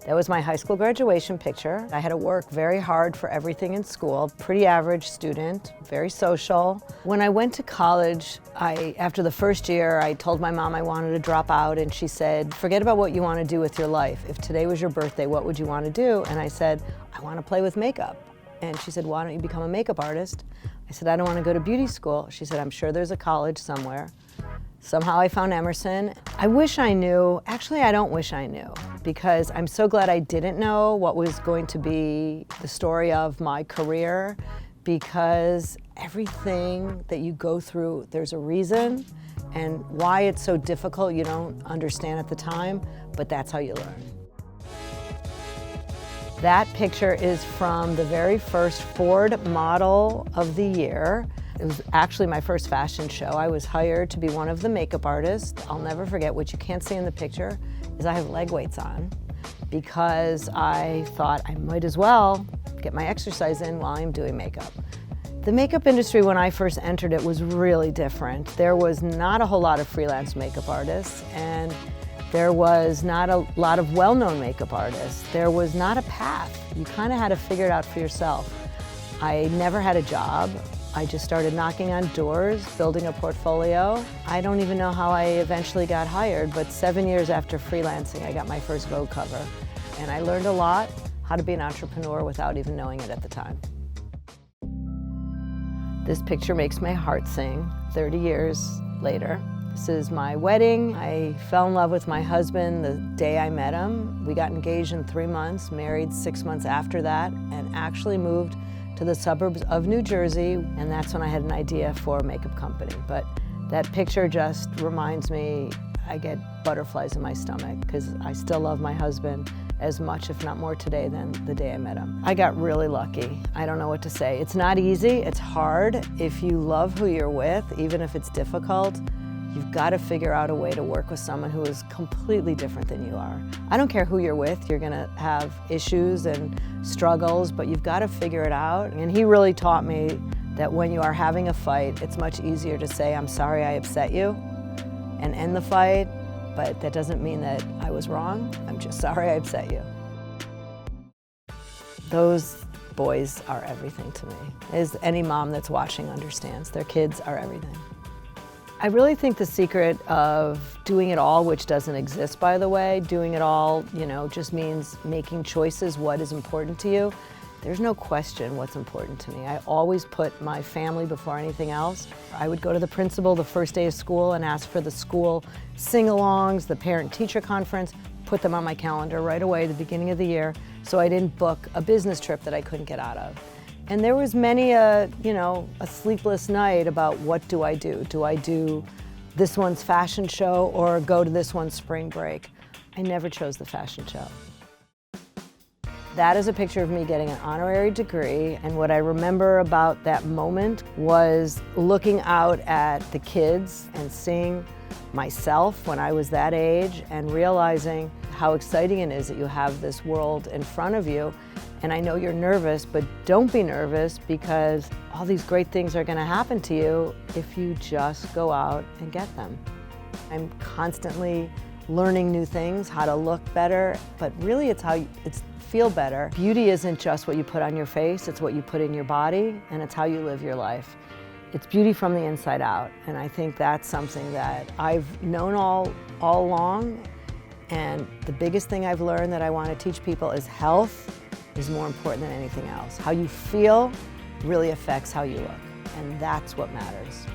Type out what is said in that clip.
That was my high school graduation picture. I had to work very hard for everything in school, pretty average student, very social. When I went to college, after the first year, I told my mom I wanted to drop out, and she said, forget about what you want to do with your life. If today was your birthday, what would you want to do? And I said, I want to play with makeup. And she said, why don't you become a makeup artist? I said, I don't want to go to beauty school. She said, I'm sure there's a college somewhere. Somehow I found Emerson. I wish I knew. Actually, I don't wish I knew, because I'm so glad I didn't know what was going to be the story of my career, because everything that you go through, there's a reason, and why it's so difficult you don't understand at the time, but that's how you learn. That picture is from the very first Ford model of the year. It was actually my first fashion show. I was hired to be one of the makeup artists. I'll never forget, what you can't see in the picture is I have leg weights on, because I thought I might as well get my exercise in while I'm doing makeup. The makeup industry, when I first entered it, was really different. There was not a whole lot of freelance makeup artists, and there was not a lot of well-known makeup artists. There was not a path. You kind of had to figure it out for yourself. I never had a job. I just started knocking on doors, building a portfolio. I don't even know how I eventually got hired, but 7 years after freelancing, I got my first Vogue cover. And I learned a lot, how to be an entrepreneur without even knowing it at the time. This picture makes my heart sing 30 years later. This is my wedding. I fell in love with my husband the day I met him. We got engaged in 3 months, married 6 months after that, and actually moved to the suburbs of New Jersey, and that's when I had an idea for a makeup company. But that picture just reminds me, I get butterflies in my stomach, because I still love my husband as much, if not more today than the day I met him. I got really lucky. I don't know what to say. It's not easy, it's hard. If you love who you're with, even if it's difficult, you've got to figure out a way to work with someone who is completely different than you are. I don't care who you're with, you're gonna have issues and struggles, but you've got to figure it out. And he really taught me that when you are having a fight, it's much easier to say, I'm sorry I upset you, and end the fight, but that doesn't mean that I was wrong. I'm just sorry I upset you. Those boys are everything to me. As any mom that's watching understands, their kids are everything. I really think the secret of doing it all, which doesn't exist, by the way, doing it all, just means making choices, what is important to you. There's no question what's important to me. I always put my family before anything else. I would go to the principal the first day of school and ask for the school sing-alongs, the parent-teacher conference, put them on my calendar right away at the beginning of the year, so I didn't book a business trip that I couldn't get out of. And there was many a sleepless night about, what do I do? Do I do this one's fashion show or go to this one's spring break? I never chose the fashion show. That is a picture of me getting an honorary degree, and what I remember about that moment was looking out at the kids and seeing myself when I was that age and realizing how exciting it is that you have this world in front of you. And I know you're nervous, but don't be nervous, because all these great things are gonna happen to you if you just go out and get them. I'm constantly learning new things, how to look better, but really it's feel better. Beauty isn't just what you put on your face, it's what you put in your body, and it's how you live your life. It's beauty from the inside out, and I think that's something that I've known all along, and the biggest thing I've learned that I want to teach people is health is more important than anything else. How you feel really affects how you look, and that's what matters.